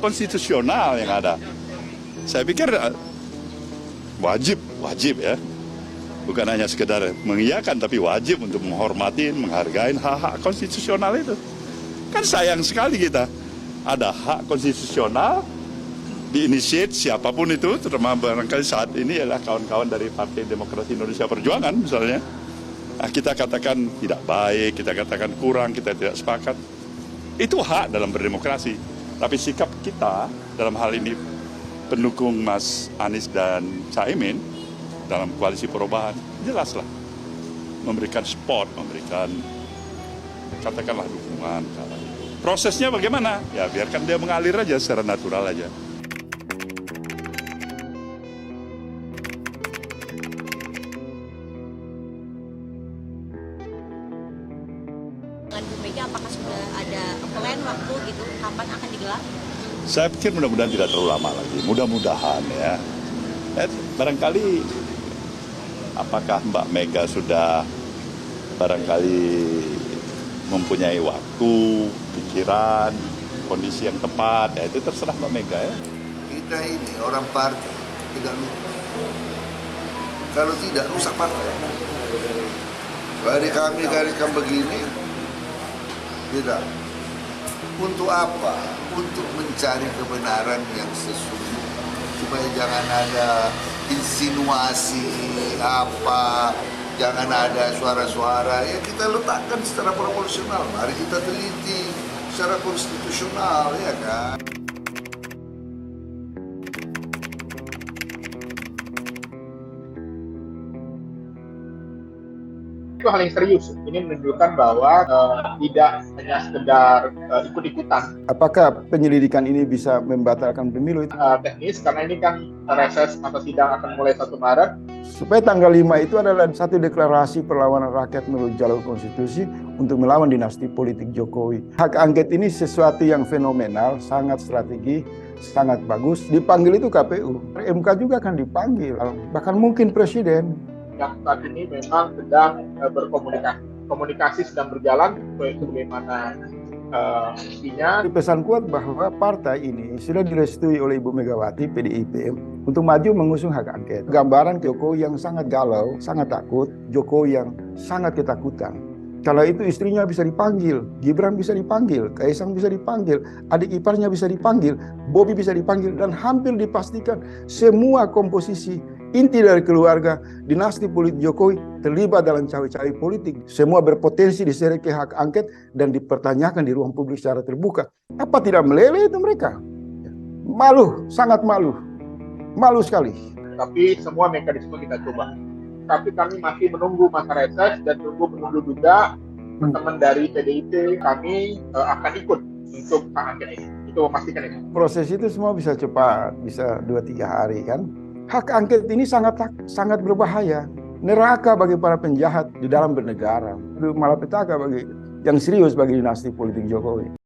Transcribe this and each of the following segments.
konstitusional yang ada. Saya pikir wajib ya. Bukan hanya sekedar mengiyakan, tapi wajib untuk menghormati, menghargai hak-hak konstitusional itu. Kan sayang sekali kita ada hak konstitusional diinisiat siapapun itu, terutama barangkali saat ini adalah kawan-kawan dari Partai Demokrasi Indonesia Perjuangan misalnya. Nah, kita katakan tidak baik, kita katakan kurang, kita tidak sepakat. Itu hak dalam berdemokrasi. Tapi sikap kita dalam hal ini pendukung Mas Anies dan Caimin dalam koalisi perubahan, jelaslah memberikan support, memberikan katakanlah dukungan. Prosesnya bagaimana? Ya biarkan dia mengalir aja secara natural aja. Dengan Bu Mega, apakah sudah ada plan waktu gitu, kapan akan digelar? Saya pikir mudah-mudahan tidak terlalu lama lagi, mudah-mudahan ya. Barangkali apakah Mbak Mega sudah barangkali mempunyai waktu, pikiran, kondisi yang tepat, ya itu terserah Mbak Mega ya. Kita ini orang partai tidak lupa. Kalau tidak rusak partai. Kami gariskan begini, tidak. Untuk apa? Untuk mencari kebenaran yang sesungguhnya. Supaya jangan ada insinuasi apa, jangan ada suara-suara. Ya kita letakkan secara proporsional. Mari kita teliti secara konstitusional, ya kan? Itu hal yang serius. Ini menunjukkan bahwa tidak hanya sekedar ikut-ikutan. Apakah penyelidikan ini bisa membatalkan pemilu? Teknis, karena ini kan reses masa sidang akan mulai 1 Maret. Supaya tanggal 5 itu adalah satu deklarasi perlawanan rakyat melalui jalur konstitusi untuk melawan dinasti politik Jokowi. Hak angket ini sesuatu yang fenomenal, sangat strategi, sangat bagus. Dipanggil itu KPU, MK juga akan dipanggil, bahkan mungkin Presiden. Yang saat ini memang sedang komunikasi sedang berjalan sebagaimana mestinya. Pesan kuat bahwa partai ini sudah direstui oleh Ibu Megawati PDIP untuk maju mengusung hak angket. Gambaran Jokowi yang sangat galau, sangat takut, Jokowi yang sangat ketakutan. Kalau itu istrinya bisa dipanggil, Gibran bisa dipanggil, Kaisang bisa dipanggil, adik iparnya bisa dipanggil, Bobi bisa dipanggil, dan hampir dipastikan semua komposisi inti dari keluarga dinasti politik Jokowi terlibat dalam cawe-cawe politik. Semua berpotensi diseret ke hak angket dan dipertanyakan di ruang publik secara terbuka. Apa tidak meleleh itu mereka? Malu, sangat malu. Malu sekali. Tapi semua mekanisme kita coba. Tapi kami masih menunggu masa reses dan menunggu juga teman-teman dari PDIP kami akan ikut untuk hak angket ini. Itu memastikan itu. Proses itu semua bisa cepat, bisa 2-3 hari kan. Hak angket ini sangat berbahaya. Neraka bagi para penjahat di dalam bernegara. Itu malapetaka bagi yang serius bagi dinasti politik Jokowi.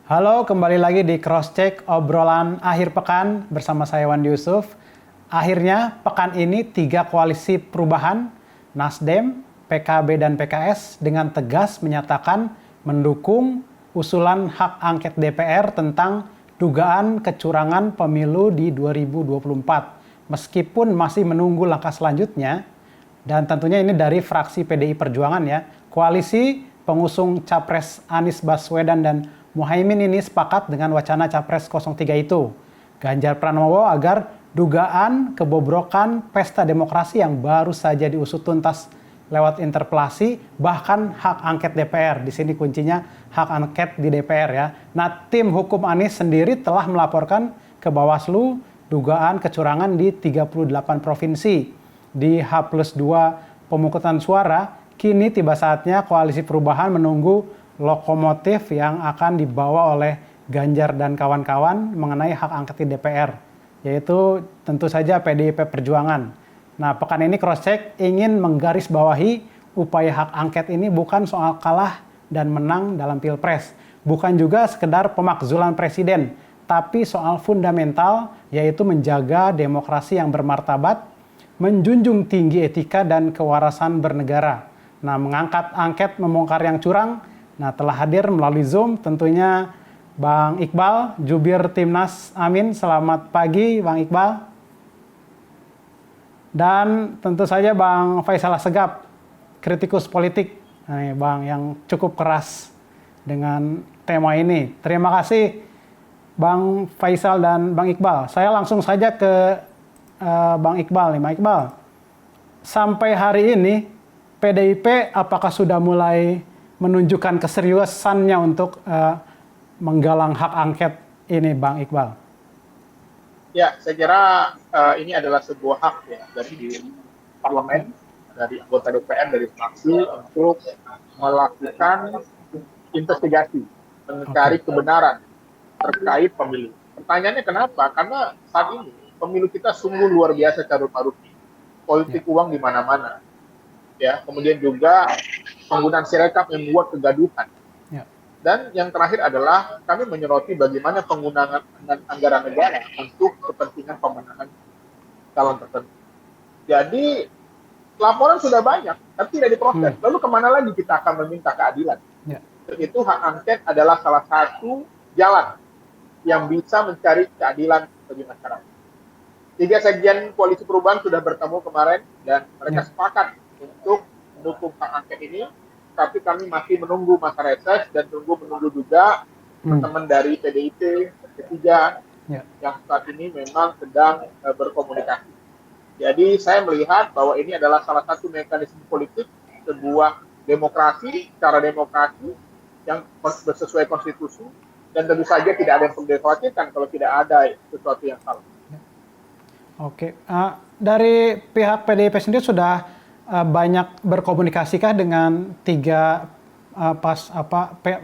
Halo, kembali lagi di Crosscheck obrolan akhir pekan bersama saya Wandi Yusuf. Akhirnya pekan ini 3 koalisi perubahan, Nasdem, PKB dan PKS dengan tegas menyatakan mendukung usulan hak angket DPR tentang dugaan kecurangan pemilu di 2024. Meskipun masih menunggu langkah selanjutnya, dan tentunya ini dari fraksi PDI Perjuangan ya, koalisi pengusung Capres Anies Baswedan dan Muhaimin ini sepakat dengan wacana Capres 03 itu. Ganjar Pranowo agar dugaan kebobrokan pesta demokrasi yang baru saja diusut tuntas lewat interpelasi, bahkan hak angket DPR. Di sini kuncinya hak angket di DPR ya. Nah, tim hukum Anies sendiri telah melaporkan ke Bawaslu dugaan kecurangan di 38 provinsi. Di H+2 pemungutan suara, kini tiba saatnya koalisi perubahan menunggu lokomotif yang akan dibawa oleh Ganjar dan kawan-kawan mengenai hak angket di DPR, yaitu tentu saja PDIP Perjuangan. Nah, pekan ini Crosscheck ingin menggarisbawahi upaya hak angket ini bukan soal kalah dan menang dalam Pilpres. Bukan juga sekedar pemakzulan presiden, tapi soal fundamental, yaitu menjaga demokrasi yang bermartabat, menjunjung tinggi etika dan kewarasan bernegara. Nah, mengangkat angket membongkar yang curang. Nah, telah hadir melalui Zoom tentunya Bang Iqbal, Jubir Timnas Amin. Selamat pagi, Bang Iqbal. Dan tentu saja Bang Faisal Assegaf, kritikus politik, nah, Bang, yang cukup keras dengan tema ini. Terima kasih Bang Faisal dan Bang Iqbal. Saya langsung saja ke Bang Iqbal nih. Bang Iqbal, sampai hari ini PDIP apakah sudah mulai menunjukkan keseriusannya untuk menggalang hak angket ini, Bang Iqbal? Ya, saya kira ini adalah sebuah hak ya dari parlemen, dari anggota DPR, dari fraksi untuk melakukan investigasi, mencari kebenaran terkait pemilu. Pertanyaannya kenapa? Karena saat ini pemilu kita sungguh luar biasa carut-marutnya. Politik uang di mana-mana. Ya, kemudian juga penggunaan sirekap yang membuat kegaduhan. Ya. Dan yang terakhir adalah kami menyoroti bagaimana penggunaan anggaran negara untuk kepentingan pemenangan calon tertentu. Jadi laporan sudah banyak, tapi tidak diproses. Lalu kemana lagi kita akan meminta keadilan? Ya. Itu hak angket adalah salah satu jalan yang bisa mencari keadilan bagi masyarakat. 3 sekjen koalisi perubahan sudah bertemu kemarin dan mereka sepakat untuk mendukung hak angket ini, tapi kami masih menunggu masa reses dan menunggu juga teman-teman dari PDIP, P3 yang saat ini memang sedang berkomunikasi. Jadi saya melihat bahwa ini adalah salah satu mekanisme politik sebuah demokrasi, cara demokrasi yang sesuai konstitusi, dan tentu saja tidak ada yang perlu dikhawatirkan kalau tidak ada sesuatu yang salah. Oke, dari pihak PDIP sendiri sudah banyak berkomunikasikah dengan 3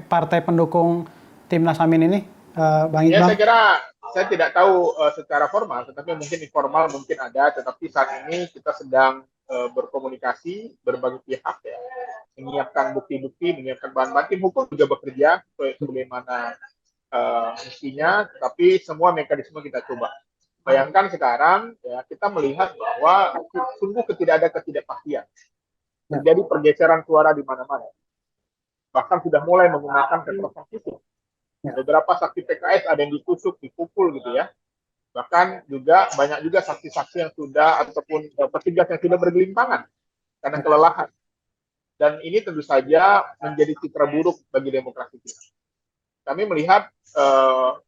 partai pendukung Timnas Amin ini, Bang Iqbal? Ya, saya kira saya tidak tahu secara formal, tetapi mungkin informal mungkin ada. Tetapi saat ini kita sedang berkomunikasi berbagai pihak ya, menyiapkan bukti-bukti, menyiapkan bahan-bahan. Tim hukum juga bekerja sebagaimana mestinya, tapi semua mekanisme kita coba. Bayangkan sekarang ya, kita melihat bahwa sungguh ada ketidakpastian. Terjadi pergeseran suara di mana-mana. Bahkan sudah mulai menggunakan kekerasan fisik. Beberapa saksi PKS ada yang ditusuk, dipukul gitu ya. Bahkan juga banyak juga saksi-saksi yang sudah ataupun petugas yang sudah bergelimpangan karena kelelahan. Dan ini tentu saja menjadi citra buruk bagi demokrasi kita. Kami melihat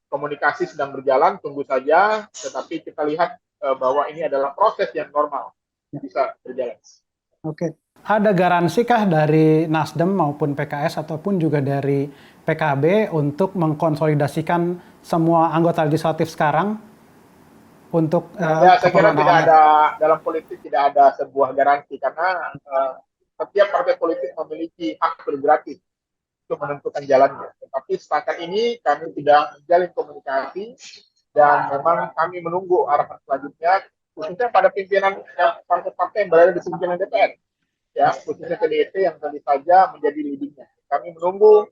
komunikasi sedang berjalan, tunggu saja, tetapi kita lihat bahwa ini adalah proses yang normal bisa berjalan. Oke. Ada garansikah dari Nasdem maupun PKS ataupun juga dari PKB untuk mengkonsolidasikan semua anggota legislatif sekarang untuk saya kira tidak ada, dalam politik tidak ada sebuah garansi karena setiap partai politik memiliki hak prerogatif untuk menentukan jalannya. Tetapi setakat ini kami tidak menjalin komunikasi dan memang kami menunggu arahan selanjutnya, khususnya pada pimpinan partai-partai yang berada di pimpinan DPR. Ya, khususnya PDIP yang tentu saja menjadi leadingnya. Kami menunggu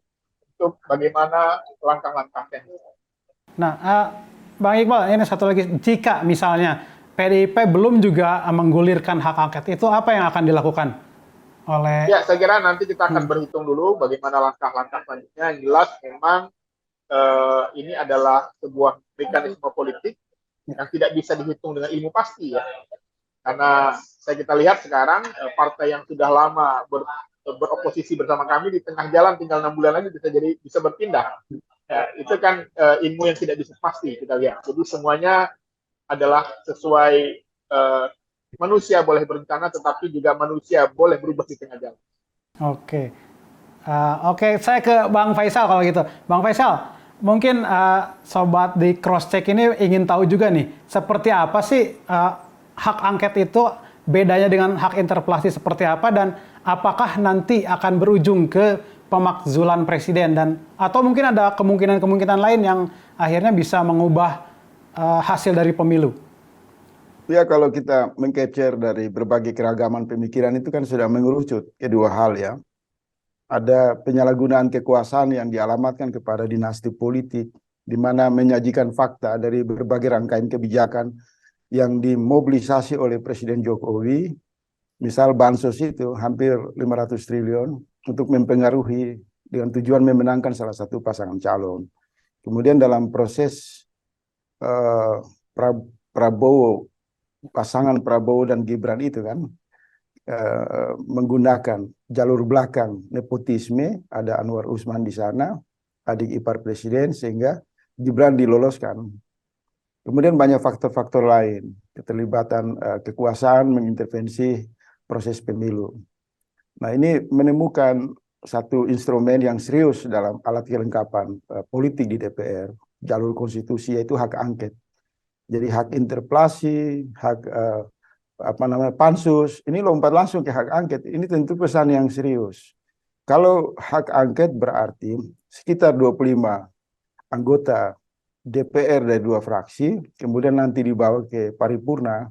untuk bagaimana langkah-langkahnya. Nah, Bang Iqbal, ini satu lagi, jika misalnya PDIP belum juga menggulirkan hak angket, itu apa yang akan dilakukan oleh? Ya, saya kira nanti kita akan berhitung dulu bagaimana langkah-langkah selanjutnya. Yang jelas memang ini adalah sebuah mekanisme politik yang tidak bisa dihitung dengan ilmu pasti ya. Karena kita lihat sekarang partai yang sudah lama beroposisi bersama kami di tengah jalan tinggal 6 bulan lagi bisa berpindah. Ya, itu kan ilmu yang tidak bisa pasti kita lihat. Jadi semuanya adalah sesuai manusia boleh berencana, tetapi juga manusia boleh berubah di tengah jalan. Oke. Oke, saya ke Bang Faisal kalau gitu. Bang Faisal, mungkin sobat di Crosscheck ini ingin tahu juga nih, seperti apa sih hak angket itu, bedanya dengan hak interpelasi seperti apa, dan apakah nanti akan berujung ke pemakzulan presiden, dan atau mungkin ada kemungkinan-kemungkinan lain yang akhirnya bisa mengubah hasil dari pemilu? Ya, kalau kita mengcapture dari berbagai keragaman pemikiran itu kan sudah mengerucut ke 2 hal ya. Ada penyalahgunaan kekuasaan yang dialamatkan kepada dinasti politik, di mana menyajikan fakta dari berbagai rangkaian kebijakan yang dimobilisasi oleh Presiden Jokowi, misal bansos itu hampir 500 triliun untuk mempengaruhi dengan tujuan memenangkan salah satu pasangan calon. Kemudian dalam proses Prabowo, pasangan Prabowo dan Gibran itu kan menggunakan jalur belakang nepotisme, ada Anwar Usman di sana, adik ipar presiden, sehingga Gibran diloloskan. Kemudian banyak faktor-faktor lain, keterlibatan kekuasaan mengintervensi proses pemilu. Nah, ini menemukan satu instrumen yang serius dalam alat kelengkapan politik di DPR, jalur konstitusi, yaitu hak angket. Jadi hak interpelasi, hak pansus, ini lompat langsung ke hak angket. Ini tentu pesan yang serius. Kalau hak angket berarti sekitar 25 anggota DPR dari 2 fraksi, kemudian nanti dibawa ke paripurna,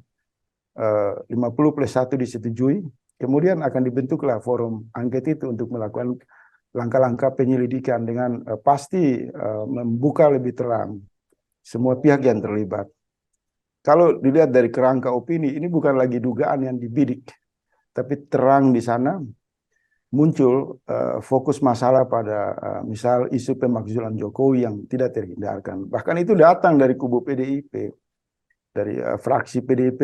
50+1 disetujui, kemudian akan dibentuklah forum angket itu untuk melakukan langkah-langkah penyelidikan dengan pasti membuka lebih terang semua pihak yang terlibat. Kalau dilihat dari kerangka opini, ini bukan lagi dugaan yang dibidik, tapi terang di sana muncul fokus masalah pada misal isu pemakzulan Jokowi yang tidak terhindarkan. Bahkan itu datang dari kubu PDIP, dari fraksi PDIP,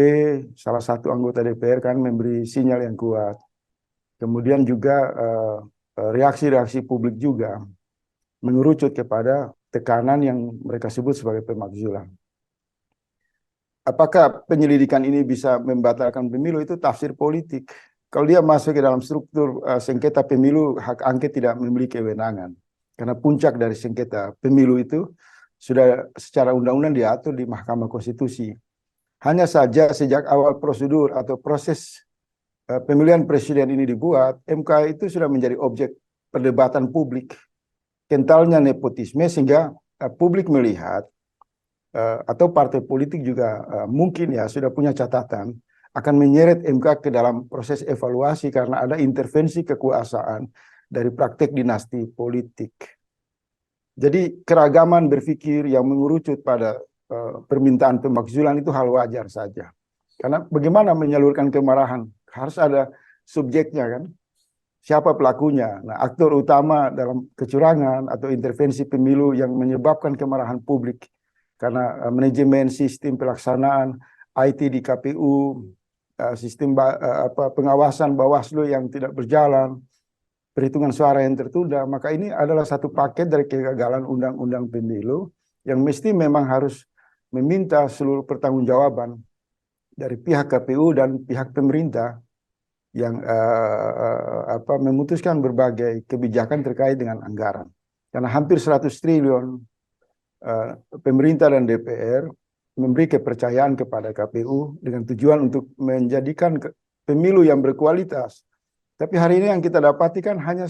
salah satu anggota DPR kan memberi sinyal yang kuat. Kemudian juga reaksi-reaksi publik juga mengerucut kepada tekanan yang mereka sebut sebagai pemakzulan. Apakah penyelidikan ini bisa membatalkan pemilu, itu tafsir politik. Kalau dia masuk ke dalam struktur sengketa pemilu, hak angket tidak memiliki kewenangan. Karena puncak dari sengketa pemilu itu sudah secara undang-undang diatur di Mahkamah Konstitusi. Hanya saja sejak awal prosedur atau proses pemilihan presiden ini dibuat, MK itu sudah menjadi objek perdebatan publik. Kentalnya nepotisme sehingga publik melihat atau partai politik juga mungkin ya sudah punya catatan akan menyeret MK ke dalam proses evaluasi karena ada intervensi kekuasaan dari praktek dinasti politik. Jadi keragaman berpikir yang mengerucut pada permintaan pemakzulan itu hal wajar saja. Karena bagaimana menyalurkan kemarahan? Harus ada subjeknya kan? Siapa pelakunya? Nah, aktor utama dalam kecurangan atau intervensi pemilu yang menyebabkan kemarahan publik karena manajemen sistem pelaksanaan IT di KPU, sistem pengawasan Bawaslu yang tidak berjalan, perhitungan suara yang tertunda, maka ini adalah satu paket dari kegagalan undang-undang pemilu yang mesti memang harus meminta seluruh pertanggungjawaban dari pihak KPU dan pihak pemerintah yang memutuskan berbagai kebijakan terkait dengan anggaran. Karena hampir 100 triliun pemerintah dan DPR memberi kepercayaan kepada KPU dengan tujuan untuk menjadikan pemilu yang berkualitas. Tapi hari ini yang kita dapati kan hanya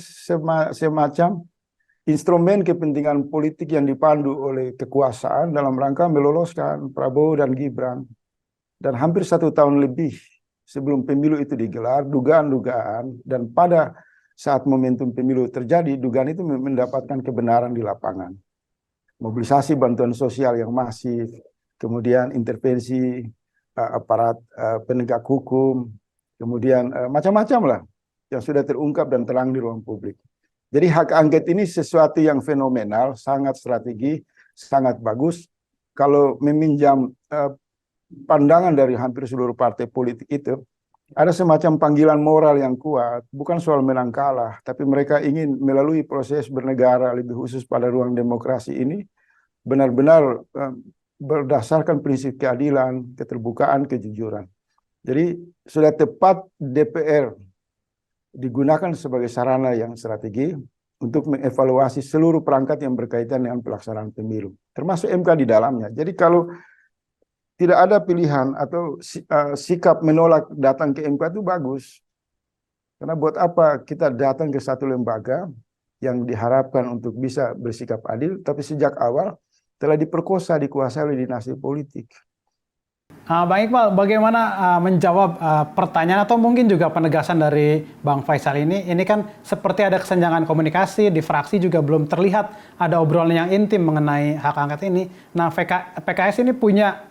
semacam instrumen kepentingan politik yang dipandu oleh kekuasaan dalam rangka meloloskan Prabowo dan Gibran. Dan hampir 1 tahun lebih sebelum pemilu itu digelar, dugaan-dugaan, dan pada saat momentum pemilu terjadi, dugaan itu mendapatkan kebenaran di lapangan. Mobilisasi bantuan sosial yang masif, kemudian intervensi aparat penegak hukum, kemudian macam-macam lah yang sudah terungkap dan terang di ruang publik. Jadi hak angket ini sesuatu yang fenomenal, sangat strategi, sangat bagus. Kalau meminjam pandangan dari hampir seluruh partai politik itu, ada semacam panggilan moral yang kuat, bukan soal menang kalah, tapi mereka ingin melalui proses bernegara lebih khusus pada ruang demokrasi ini, benar-benar berdasarkan prinsip keadilan, keterbukaan, kejujuran. Jadi sudah tepat DPR digunakan sebagai sarana yang strategi untuk mengevaluasi seluruh perangkat yang berkaitan dengan pelaksanaan pemilu, termasuk MK di dalamnya. Jadi kalau tidak ada pilihan atau sikap menolak datang ke MK itu bagus. Karena buat apa kita datang ke satu lembaga yang diharapkan untuk bisa bersikap adil, tapi sejak awal telah diperkosa, dikuasai oleh dinasti politik. Bang Iqbal, bagaimana menjawab pertanyaan atau mungkin juga penegasan dari Bang Faisal ini? Ini kan seperti ada kesenjangan komunikasi, di fraksi juga belum terlihat ada obrolan yang intim mengenai hak angket ini. Nah, PKS ini punya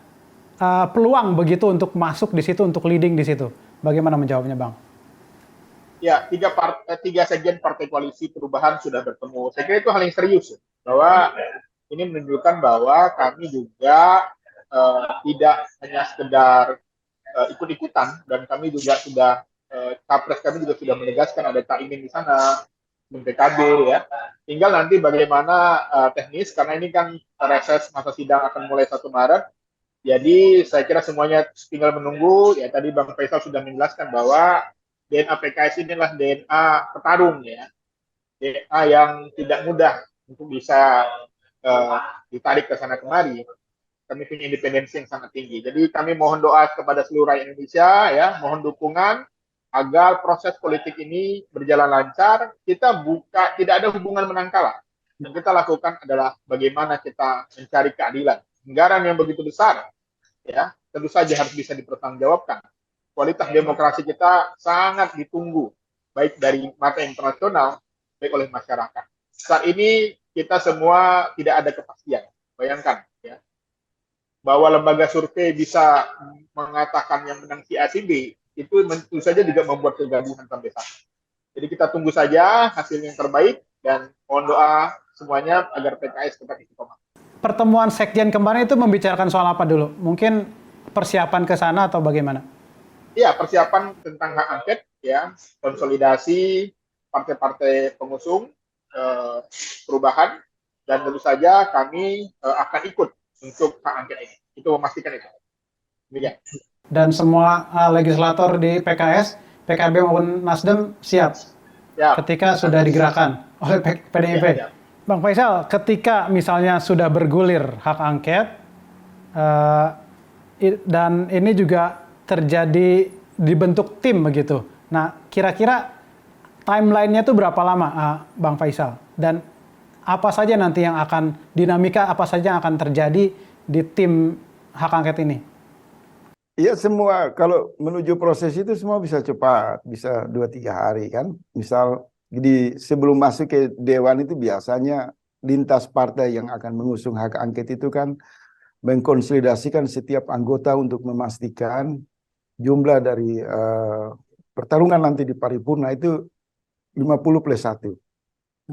peluang begitu untuk masuk di situ, untuk leading di situ. Bagaimana menjawabnya, Bang? Ya, tiga sekjen partai koalisi perubahan sudah bertemu. Saya kira itu hal yang serius, bahwa ini menunjukkan bahwa kami juga tidak hanya sekedar ikut-ikutan, dan kami juga sudah capres kami juga sudah menegaskan ada Caimin di sana, PKB ya. Tinggal nanti bagaimana teknis, karena ini kan reses masa sidang akan mulai 1 Maret. Jadi saya kira semuanya tinggal menunggu. Ya, tadi Bang Faisal sudah menjelaskan bahwa DNA PKS inilah DNA petarung ya, DNA yang tidak mudah untuk bisa ditarik ke sana kemari. Kami punya independensi yang sangat tinggi. Jadi kami mohon doa kepada seluruh rakyat Indonesia ya, mohon dukungan agar proses politik ini berjalan lancar. Kita tidak ada hubungan menang kalah. Yang kita lakukan adalah bagaimana kita mencari keadilan. Anggaran yang begitu besar, ya tentu saja harus bisa dipertanggungjawabkan. Kualitas demokrasi kita sangat ditunggu, baik dari mata internasional, baik oleh masyarakat. Saat ini kita semua tidak ada kepastian. Bayangkan, ya, bahwa lembaga survei bisa mengatakan yang menang si A si B, itu tentu saja juga membuat kegaduhan sampai saat. Jadi kita tunggu saja hasil yang terbaik, dan mohon doa semuanya agar PKS tetap istiqomah. Pertemuan sekjen kemarin itu membicarakan soal apa dulu? Mungkin persiapan ke sana atau bagaimana? Ya, persiapan tentang hak angket, ya, konsolidasi partai-partai pengusung perubahan, dan tentu saja kami akan ikut untuk hak angket ini. Itu memastikan itu. Demikian. Dan semua legislator di PKS, PKB maupun Nasdem siap ketika sudah digerakkan oleh PDIP. Ya. Bang Faisal, ketika misalnya sudah bergulir hak angket, dan ini juga terjadi dibentuk tim begitu. Nah, kira-kira timeline-nya itu berapa lama, Bang Faisal? Dan apa saja nanti yang akan, dinamika apa saja yang akan terjadi di tim hak angket ini? Iya, semua kalau menuju proses itu semua bisa cepat, bisa 2-3 hari kan. Misal sebelum masuk ke dewan itu biasanya lintas partai yang akan mengusung hak angket itu kan mengkonsolidasikan setiap anggota untuk memastikan jumlah dari pertarungan nanti di paripurna itu 50+1.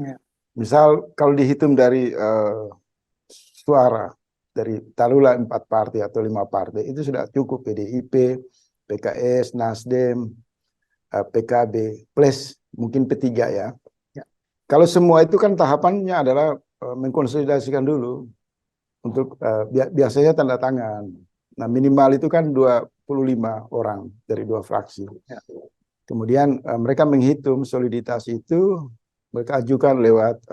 Ya. Misal kalau dihitung dari suara dari taruhlah 4 partai atau 5 partai itu sudah cukup PDIP, PKS, Nasdem, PKB plus mungkin P3 ya. Kalau semua itu kan tahapannya adalah mengkonsolidasikan dulu untuk biasanya tanda tangan. Nah, minimal itu kan 25 orang dari 2 fraksi. Ya. Kemudian mereka menghitung soliditas itu, mereka ajukan lewat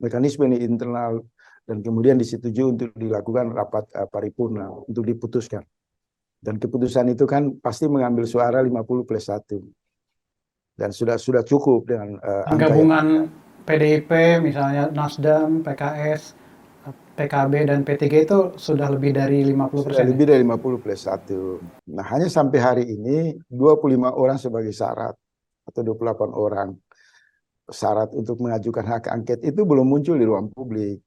mekanisme internal, dan kemudian disetujui untuk dilakukan rapat paripurna untuk diputuskan. Dan keputusan itu kan pasti mengambil suara 50+1. Dan sudah cukup dengan gabungan PDIP, misalnya Nasdem, PKS, PKB, dan P3 itu sudah lebih dari 50%. Sudah lebih dari 50+1. Nah, hanya sampai hari ini 25 orang sebagai syarat, atau 28 orang syarat untuk mengajukan hak angket itu belum muncul di ruang publik.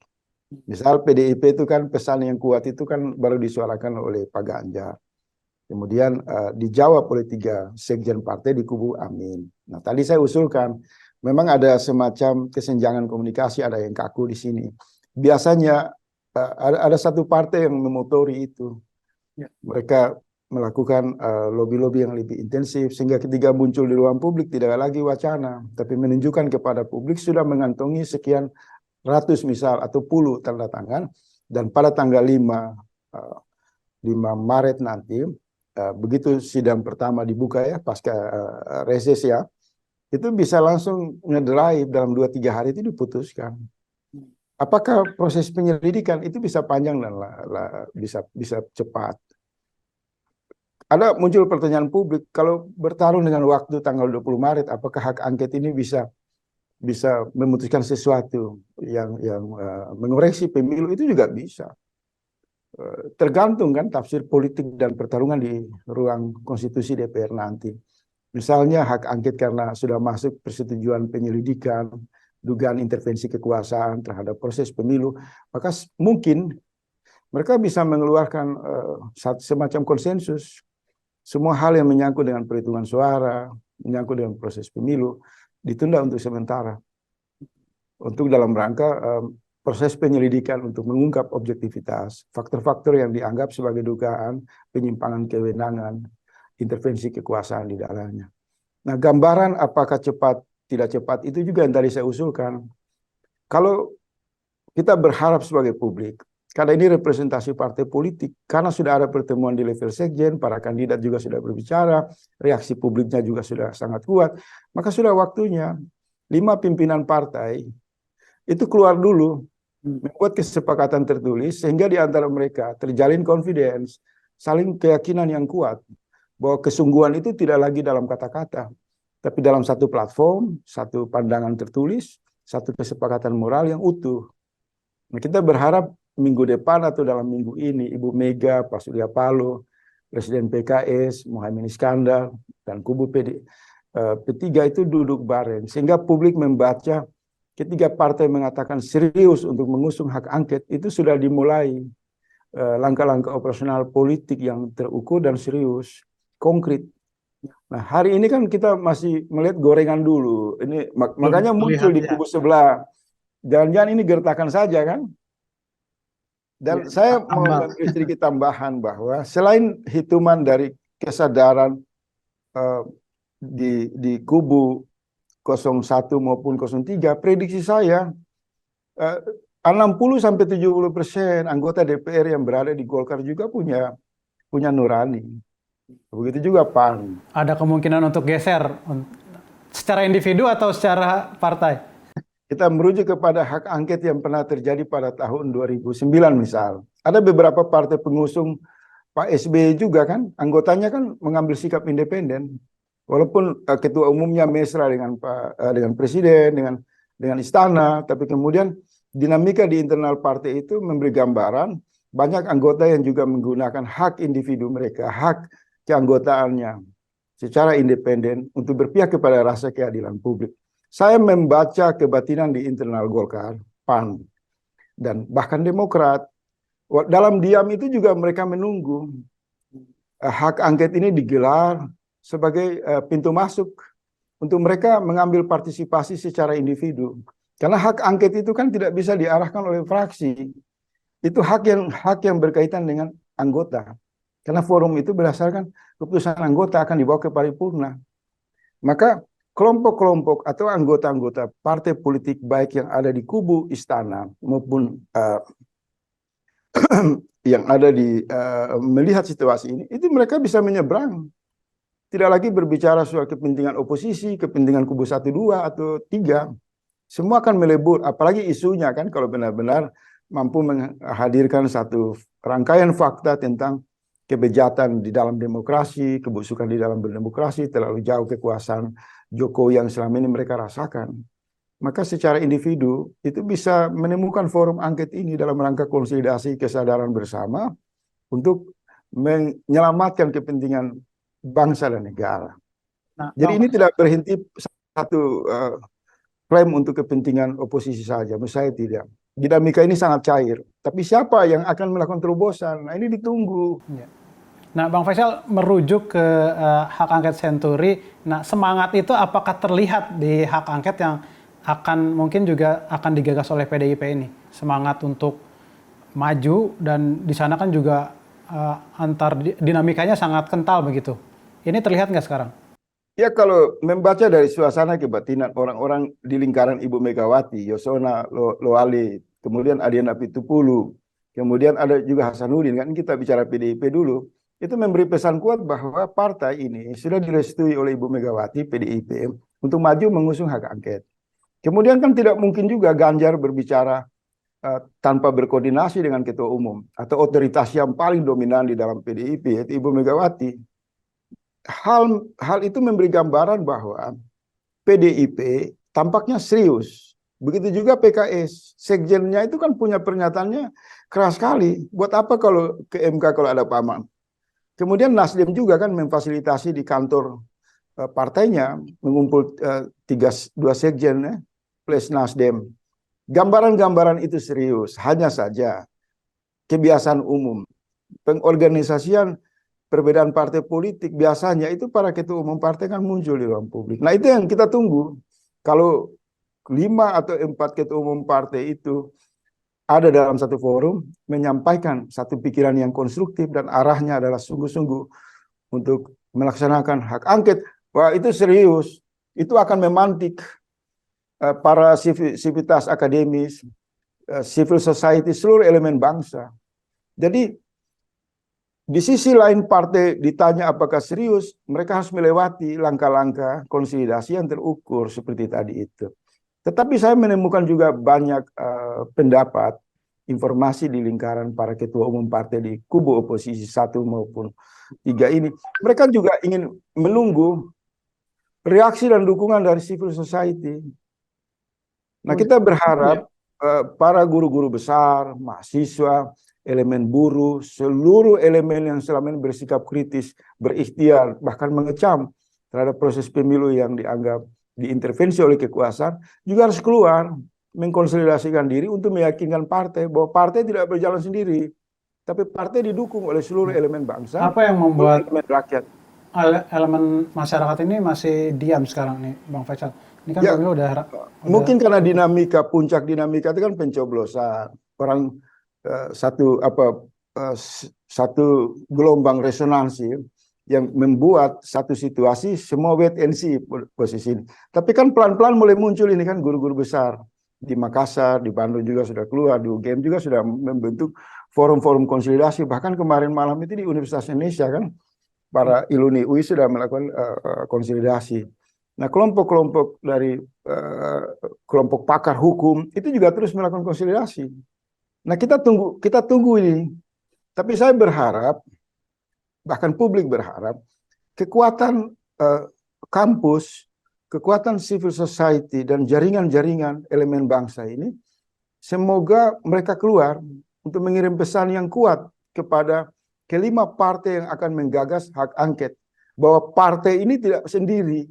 Misal PDIP itu kan pesan yang kuat itu kan baru disuarakan oleh Pak Ganjar. Kemudian dijawab oleh 3 sekjen partai di kubu Amin. Nah, tadi saya usulkan, memang ada semacam kesenjangan komunikasi, ada yang kaku di sini. Biasanya ada satu partai yang memotori itu. Ya. Mereka melakukan lobby-lobby yang lebih intensif, sehingga ketika muncul di ruang publik tidak lagi wacana, tapi menunjukkan kepada publik sudah mengantongi sekian ratus misal atau puluh tanda tangan, dan pada tanggal 5 Maret nanti, begitu sidang pertama dibuka ya, pasca reses ya, itu bisa langsung ngedrive dalam 2-3 hari itu diputuskan. Apakah proses penyelidikan itu bisa panjang dan bisa cepat? Ada muncul pertanyaan publik, kalau bertarung dengan waktu tanggal 20 Maret, apakah hak angket ini bisa memutuskan sesuatu yang mengoreksi pemilu? Itu juga bisa. Tergantung kan tafsir politik dan pertarungan di ruang konstitusi DPR nanti. Misalnya hak angket karena sudah masuk persetujuan penyelidikan, dugaan intervensi kekuasaan terhadap proses pemilu, maka mungkin mereka bisa mengeluarkan semacam konsensus. Semua hal yang menyangkut dengan perhitungan suara, menyangkut dengan proses pemilu, ditunda untuk sementara. Untuk dalam rangka proses penyelidikan untuk mengungkap objektivitas, faktor-faktor yang dianggap sebagai dugaan penyimpangan kewenangan, intervensi kekuasaan di dalamnya. Nah, gambaran apakah cepat, tidak cepat, itu juga yang tadi saya usulkan. Kalau kita berharap sebagai publik, karena ini representasi partai politik, karena sudah ada pertemuan di level sekjen, para kandidat juga sudah berbicara, reaksi publiknya juga sudah sangat kuat, maka sudah waktunya 5 pimpinan partai itu keluar dulu, membuat kesepakatan tertulis, sehingga di antara mereka terjalin confidence, saling keyakinan yang kuat, bahwa kesungguhan itu tidak lagi dalam kata-kata, tapi dalam satu platform, satu pandangan tertulis, satu kesepakatan moral yang utuh. Nah, kita berharap minggu depan atau dalam minggu ini, Ibu Mega, Pak Surya Paloh, Presiden PKS, Muhaimin Iskandar, dan kubu P3 itu duduk bareng, sehingga publik membaca ketika partai mengatakan serius untuk mengusung hak angket, itu sudah dimulai langkah-langkah operasional politik yang terukur dan serius, konkret. Nah, hari ini kan kita masih melihat gorengan dulu. Ini makanya muncul di kubu sebelah. Jangan-jangan ini gertakan saja kan? Dan saya mau memberi sedikit tambahan bahwa selain hitungan dari kesadaran di kubu 01 maupun 03, prediksi saya 60-70% anggota DPR yang berada di Golkar juga punya nurani. Begitu juga PAN. Ada kemungkinan untuk geser secara individu atau secara partai? Kita merujuk kepada hak angket yang pernah terjadi pada tahun 2009 misal. Ada beberapa partai pengusung Pak SBY juga kan, anggotanya kan mengambil sikap independen. Walaupun ketua umumnya mesra dengan presiden, dengan istana, tapi kemudian dinamika di internal partai itu memberi gambaran banyak anggota yang juga menggunakan hak individu mereka, hak keanggotaannya secara independen untuk berpihak kepada rasa keadilan publik. Saya membaca kebatinan di internal Golkar, PAN, dan bahkan Demokrat. Dalam diam itu juga mereka menunggu hak angket ini digelar sebagai pintu masuk untuk mereka mengambil partisipasi secara individu. Karena hak angket itu kan tidak bisa diarahkan oleh fraksi. Itu hak yang berkaitan dengan anggota. Karena forum itu berdasarkan keputusan anggota akan dibawa ke paripurna. Maka kelompok-kelompok atau anggota-anggota partai politik baik yang ada di kubu istana maupun yang ada di melihat situasi ini, itu mereka bisa menyeberang. Tidak lagi berbicara soal kepentingan oposisi, kepentingan kubu 1, 2, atau 3. Semua akan melebur, apalagi isunya kan kalau benar-benar mampu menghadirkan satu rangkaian fakta tentang kebejatan di dalam demokrasi, kebusukan di dalam berdemokrasi, terlalu jauh kekuasaan Jokowi yang selama ini mereka rasakan. Maka secara individu itu bisa menemukan forum angket ini dalam rangka konsolidasi kesadaran bersama untuk menyelamatkan kepentingan bangsa dan negara. Nah, jadi ini tidak berhenti satu klaim untuk kepentingan oposisi saja. Menurut saya tidak. Dinamika ini sangat cair. Tapi siapa yang akan melakukan terobosan? Nah, ini ditunggu. Ya. Nah, Bang Faisal merujuk ke hak angket Senturi. Nah, semangat itu apakah terlihat di hak angket yang mungkin juga akan digagas oleh PDIP ini? Semangat untuk maju, dan di sana kan juga antar dinamikanya sangat kental begitu. Ini terlihat nggak sekarang? Ya, kalau membaca dari suasana kebatinan orang-orang di lingkaran Ibu Megawati, Yosona Lawali, kemudian Adian Apitupulu, kemudian ada juga Hasanuddin, kan kita bicara PDIP dulu, itu memberi pesan kuat bahwa partai ini sudah direstui oleh Ibu Megawati, PDIP, untuk maju mengusung hak angket. Kemudian kan tidak mungkin juga Ganjar berbicara tanpa berkoordinasi dengan ketua umum atau otoritas yang paling dominan di dalam PDIP, yaitu Ibu Megawati. Hal itu memberi gambaran bahwa PDIP tampaknya serius. Begitu juga PKS. Sekjennya itu kan punya pernyataannya keras sekali. Buat apa kalau ke MK kalau ada paman? Kemudian Nasdem juga kan memfasilitasi di kantor partainya, mengumpul 2 sekjen plus Nasdem. Gambaran-gambaran itu serius. Hanya saja kebiasaan umum. Pengorganisasian perbedaan partai politik biasanya itu para ketua umum partai kan muncul di ruang publik. Nah itu yang kita tunggu. Kalau 5 atau 4 ketua umum partai itu ada dalam satu forum menyampaikan satu pikiran yang konstruktif dan arahnya adalah sungguh-sungguh untuk melaksanakan hak angket, wah itu serius. Itu akan memantik para sivitas akademis, civil society, seluruh elemen bangsa. Jadi di sisi lain partai ditanya apakah serius, mereka harus melewati langkah-langkah konsolidasi yang terukur seperti tadi itu. Tetapi saya menemukan juga banyak pendapat, informasi di lingkaran para ketua umum partai di kubu oposisi 1 maupun 3 ini. Mereka juga ingin menunggu reaksi dan dukungan dari civil society. Nah kita berharap para guru-guru besar, mahasiswa, elemen buruh, seluruh elemen yang selama ini bersikap kritis, berikhtiar, bahkan mengecam terhadap proses pemilu yang dianggap diintervensi oleh kekuasaan, juga harus keluar, mengkonsolidasikan diri untuk meyakinkan partai bahwa partai tidak berjalan sendiri, tapi partai didukung oleh seluruh elemen bangsa. Apa yang membuat elemen rakyat? Elemen masyarakat ini masih diam sekarang nih, Bang Faisal? Ini kan Ya, pemilu udah mungkin karena dinamika, puncak dinamika itu kan pencoblosan. Orang satu gelombang resonansi yang membuat satu situasi semua wait and see posisi ini. Tapi kan pelan-pelan mulai muncul ini kan guru-guru besar di Makassar, di Bandung juga sudah keluar, di UGM juga sudah membentuk forum-forum konsolidasi. Bahkan kemarin malam itu di Universitas Indonesia kan para iluni UI sudah melakukan konsolidasi. Nah, kelompok-kelompok dari kelompok pakar hukum itu juga terus melakukan konsolidasi. Nah, kita tunggu ini. Tapi saya berharap, bahkan publik berharap, kekuatan kampus, kekuatan civil society dan jaringan-jaringan elemen bangsa ini, semoga mereka keluar untuk mengirim pesan yang kuat kepada kelima partai yang akan menggagas hak angket, bahwa partai ini tidak sendiri,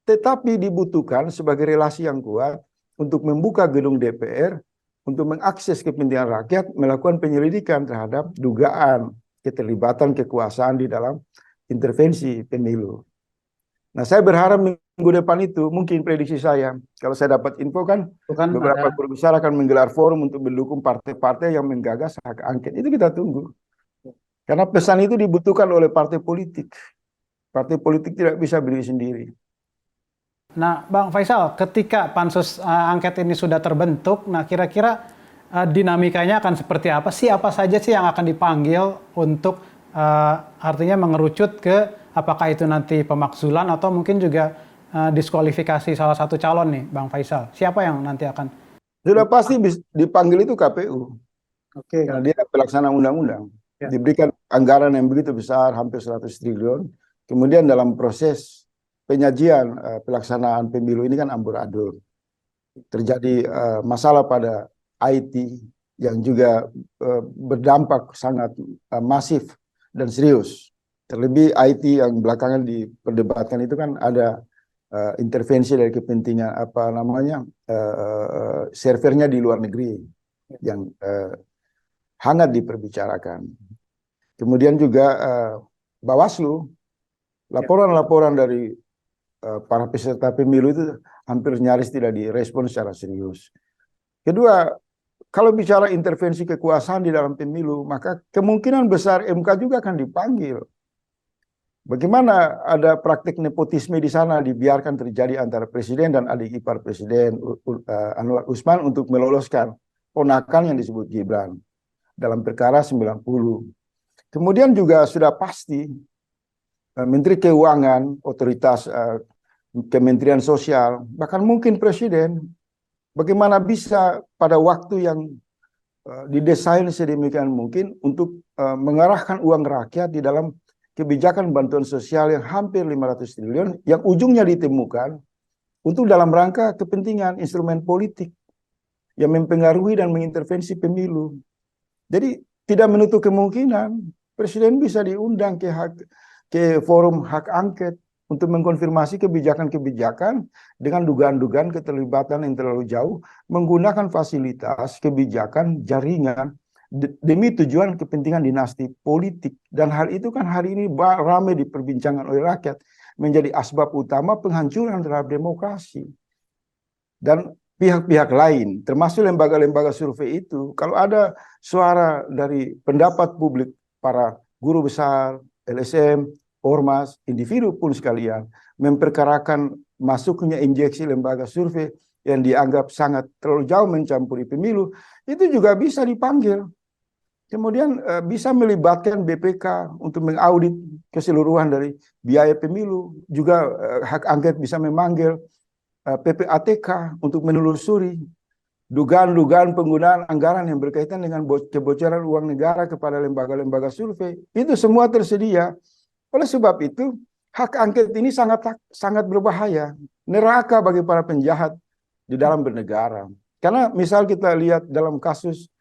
tetapi dibutuhkan sebagai relasi yang kuat untuk membuka gedung DPR, untuk mengakses kepentingan rakyat, melakukan penyelidikan terhadap dugaan keterlibatan kekuasaan di dalam intervensi pemilu. Nah, saya berharap minggu depan itu, mungkin prediksi saya, kalau saya dapat info kan, beberapa guru besar akan menggelar forum untuk mendukung partai-partai yang menggagas hak angket. Itu kita tunggu. Karena pesan itu dibutuhkan oleh partai politik. Partai politik tidak bisa berdiri sendiri. Nah, Bang Faisal, ketika pansus angket ini sudah terbentuk, nah kira-kira dinamikanya akan seperti apa? Siapa saja sih yang akan dipanggil untuk artinya mengerucut ke apakah itu nanti pemakzulan atau mungkin juga diskualifikasi salah satu calon nih, Bang Faisal? Siapa yang nanti akan? Sudah pasti dipanggil itu KPU. Oke. Karena dia pelaksana undang-undang. Ya. Diberikan anggaran yang begitu besar, hampir 100 triliun. Kemudian dalam proses penyajian pelaksanaan pemilu ini kan amburadul. Terjadi masalah pada IT yang juga berdampak sangat masif dan serius. Terlebih IT yang belakangan diperdebatkan itu kan ada intervensi dari kepentingan servernya di luar negeri yang hangat diperbicarakan. Kemudian juga Bawaslu, laporan-laporan dari para peserta pemilu itu hampir nyaris tidak direspon secara serius. Kedua, kalau bicara intervensi kekuasaan di dalam pemilu, maka kemungkinan besar MK juga akan dipanggil. Bagaimana ada praktik nepotisme di sana dibiarkan terjadi antara presiden dan adik ipar presiden Anwar Usman untuk meloloskan ponakan yang disebut Gibran dalam perkara 90. Kemudian juga sudah pasti Menteri Keuangan, otoritas Kementerian Sosial, bahkan mungkin Presiden, bagaimana bisa pada waktu yang didesain sedemikian mungkin untuk mengarahkan uang rakyat di dalam kebijakan bantuan sosial yang hampir 500 triliun, yang ujungnya ditemukan untuk dalam rangka kepentingan instrumen politik yang mempengaruhi dan mengintervensi pemilu. Jadi tidak menutup kemungkinan Presiden bisa diundang ke forum hak angket untuk mengkonfirmasi kebijakan-kebijakan dengan dugaan-dugaan keterlibatan yang terlalu jauh, menggunakan fasilitas kebijakan jaringan demi tujuan kepentingan dinasti politik. Dan hal itu kan hari ini ramai diperbincangkan oleh rakyat, menjadi asbab utama penghancuran terhadap demokrasi. Dan pihak-pihak lain, termasuk lembaga-lembaga survei itu, kalau ada suara dari pendapat publik, para guru besar, LSM, ormas, individu pun sekalian, memperkarakan masuknya injeksi lembaga survei yang dianggap sangat terlalu jauh mencampuri pemilu, itu juga bisa dipanggil. Kemudian bisa melibatkan BPK untuk mengaudit keseluruhan dari biaya pemilu. Juga hak angket bisa memanggil PPATK untuk menelusuri dugaan-dugaan penggunaan anggaran yang berkaitan dengan kebocoran uang negara kepada lembaga-lembaga survei. Itu semua tersedia. Oleh sebab itu, hak angket ini sangat berbahaya. Neraka bagi para penjahat di dalam bernegara. Karena misal kita lihat dalam kasus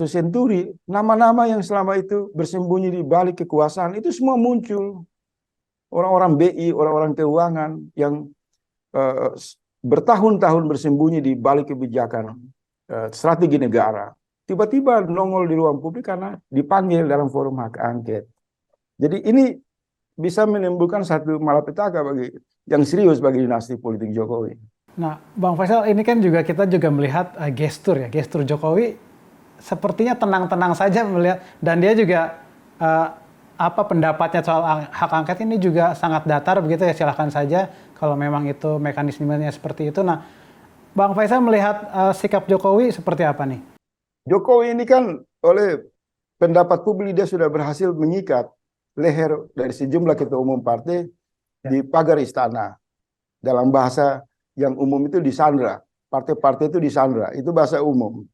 Senturi, nama-nama yang selama itu bersembunyi di balik kekuasaan itu semua muncul. Orang-orang BI, orang-orang keuangan yang bertahun-tahun bersembunyi di balik kebijakan strategi negara, tiba-tiba nongol di ruang publik karena dipanggil dalam forum hak angket. Jadi ini bisa menimbulkan satu malapetaka yang serius bagi dinasti politik Jokowi. Nah, Bang Faisal, ini kan kita juga melihat gestur Jokowi sepertinya tenang-tenang saja melihat, dan dia juga pendapatnya soal hak angket ini juga sangat datar begitu ya, silahkan saja kalau memang itu mekanismenya seperti itu. Nah, Bang Faisal melihat sikap Jokowi seperti apa nih? Jokowi ini kan oleh pendapat publik dia sudah berhasil mengikat leher dari sejumlah ketua umum partai di pagar istana. Dalam bahasa yang umum itu disandra. Partai-partai itu disandra. Itu bahasa umum.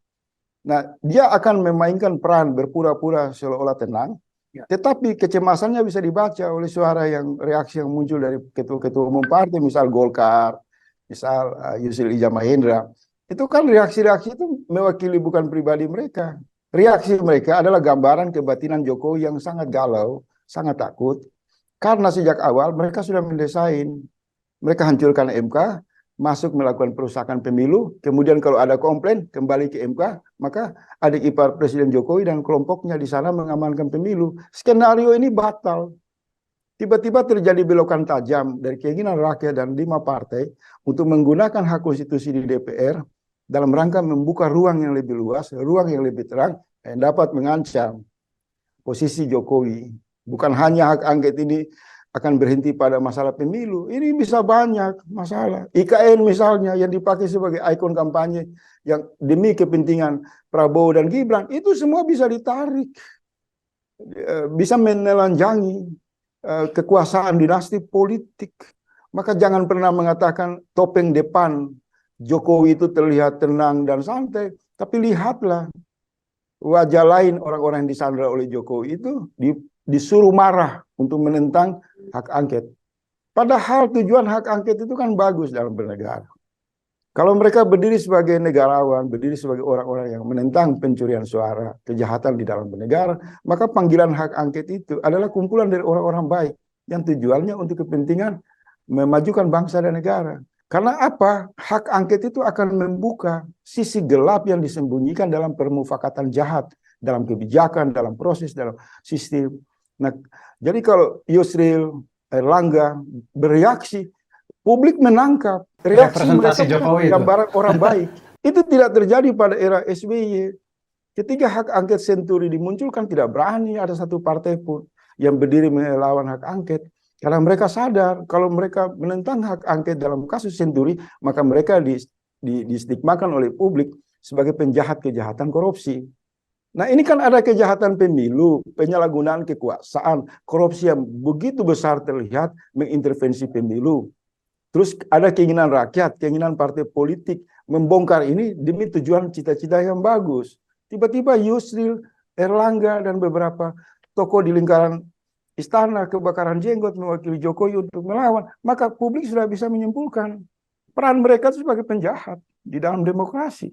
Nah, dia akan memainkan peran berpura-pura seolah-olah tenang. Tetapi kecemasannya bisa dibaca oleh reaksi yang muncul dari ketua-ketua umum partai, misal Golkar, misal Yusril Iza Mahendra. Itu kan reaksi-reaksi itu mewakili bukan pribadi mereka. Reaksi mereka adalah gambaran kebatinan Jokowi yang sangat galau, sangat takut. Karena sejak awal mereka sudah mendesain. Mereka hancurkan MK, masuk melakukan perusakan pemilu, kemudian kalau ada komplain kembali ke MK, maka adik ipar Presiden Jokowi dan kelompoknya di sana mengamankan pemilu. Skenario ini batal. Tiba-tiba terjadi belokan tajam dari keinginan rakyat dan 5 partai untuk menggunakan hak konstitusi di DPR dalam rangka membuka ruang yang lebih luas, ruang yang lebih terang, yang dapat mengancam posisi Jokowi. Bukan hanya hak angket ini akan berhenti pada masalah pemilu. Ini bisa banyak masalah. IKN misalnya yang dipakai sebagai ikon kampanye yang demi kepentingan Prabowo dan Gibran, itu semua bisa ditarik. Bisa menelanjangi kekuasaan dinasti politik. Maka jangan pernah mengatakan topeng depan Jokowi itu terlihat tenang dan santai. Tapi lihatlah wajah lain orang-orang yang disandra oleh Jokowi itu disuruh marah untuk menentang hak angket. Padahal tujuan hak angket itu kan bagus dalam bernegara. Kalau mereka berdiri sebagai negarawan, berdiri sebagai orang-orang yang menentang pencurian suara, kejahatan di dalam bernegara, maka panggilan hak angket itu adalah kumpulan dari orang-orang baik yang tujuannya untuk kepentingan memajukan bangsa dan negara. Karena apa? Hak angket itu akan membuka sisi gelap yang disembunyikan dalam permufakatan jahat, dalam kebijakan, dalam proses, dalam sistem. Nah, jadi kalau Yusril, Erlangga bereaksi, publik menangkap reaksi mereka gambaran orang baik. Itu tidak terjadi pada era SBY. Ketika hak angket Senturi dimunculkan, tidak berani ada satu partai pun yang berdiri melawan hak angket. Karena mereka sadar kalau mereka menentang hak angket dalam kasus Senturi, maka mereka distigmakan oleh publik sebagai penjahat kejahatan korupsi. Nah, ini kan ada kejahatan pemilu, penyalahgunaan kekuasaan, korupsi yang begitu besar terlihat mengintervensi pemilu. Terus ada keinginan rakyat, keinginan partai politik membongkar ini demi tujuan cita-cita yang bagus. Tiba-tiba Yusril, Erlangga, dan beberapa tokoh di lingkaran istana kebakaran jenggot mewakili Jokowi untuk melawan. Maka publik sudah bisa menyimpulkan peran mereka itu sebagai penjahat di dalam demokrasi.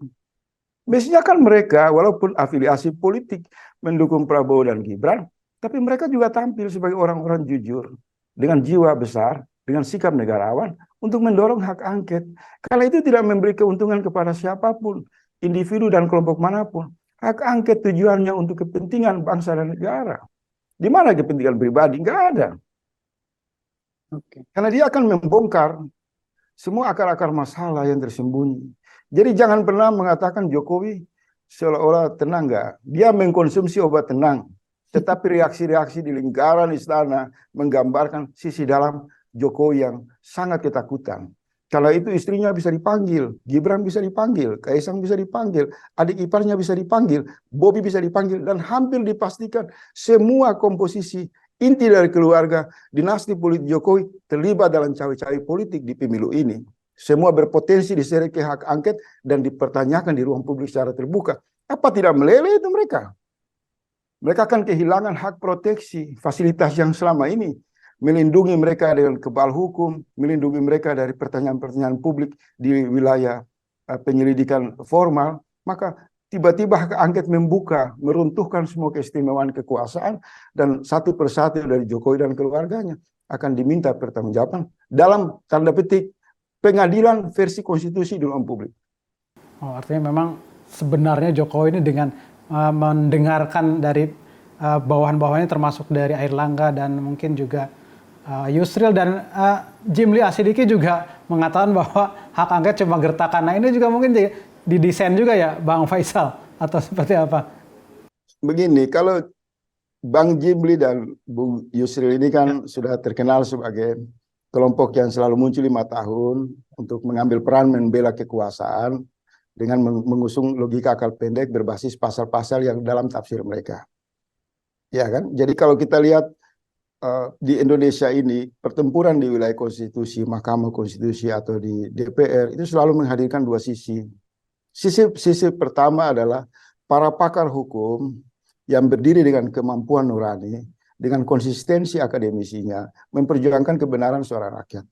Biasanya kan mereka walaupun afiliasi politik mendukung Prabowo dan Gibran, tapi mereka juga tampil sebagai orang-orang jujur dengan jiwa besar, dengan sikap negarawan untuk mendorong hak angket. Karena itu tidak memberi keuntungan kepada siapapun, individu dan kelompok manapun. Hak angket tujuannya untuk kepentingan bangsa dan negara. Di mana kepentingan pribadi? Nggak ada. Karena dia akan membongkar semua akar-akar masalah yang tersembunyi. Jadi jangan pernah mengatakan Jokowi seolah-olah tenang, nggak. Dia mengkonsumsi obat tenang. Tetapi reaksi-reaksi di lingkaran istana menggambarkan sisi dalam Jokowi yang sangat ketakutan. Kalau itu istrinya bisa dipanggil, Gibran bisa dipanggil, Kaisang bisa dipanggil, adik iparnya bisa dipanggil, Bobi bisa dipanggil, dan hampir dipastikan semua komposisi inti dari keluarga dinasti politik Jokowi terlibat dalam cawe-cawe politik di pemilu ini. Semua berpotensi diseret ke hak angket dan dipertanyakan di ruang publik secara terbuka. Apa tidak meleleh itu mereka? Mereka akan kehilangan hak proteksi, fasilitas yang selama ini melindungi mereka dengan kebal hukum, melindungi mereka dari pertanyaan-pertanyaan publik di wilayah penyelidikan formal. Maka tiba-tiba hak angket membuka, meruntuhkan semua keistimewaan kekuasaan, dan satu persatu dari Jokowi dan keluarganya akan diminta pertanggungjawaban dalam tanda petik pengadilan versi konstitusi di ruang publik. Oh, artinya memang sebenarnya Jokowi ini dengan mendengarkan dari bawahan-bawahannya termasuk dari Airlangga dan mungkin juga Yusril dan Jimli Asidiki juga mengatakan bahwa hak angket cuma gertakan. Nah ini juga mungkin didesain juga ya Bang Faisal atau seperti apa? Begini, kalau Bang Jimli dan Bung Yusril ini kan sudah terkenal sebagai kelompok yang selalu muncul 5 tahun untuk mengambil peran membela kekuasaan dengan mengusung logika akal pendek berbasis pasal-pasal yang dalam tafsir mereka. Ya kan? Jadi kalau kita lihat di Indonesia ini, pertempuran di wilayah konstitusi, Mahkamah Konstitusi atau di DPR itu selalu menghadirkan dua sisi. Sisi pertama adalah para pakar hukum yang berdiri dengan kemampuan nurani, dengan konsistensi akademisinya, memperjuangkan kebenaran suara rakyat.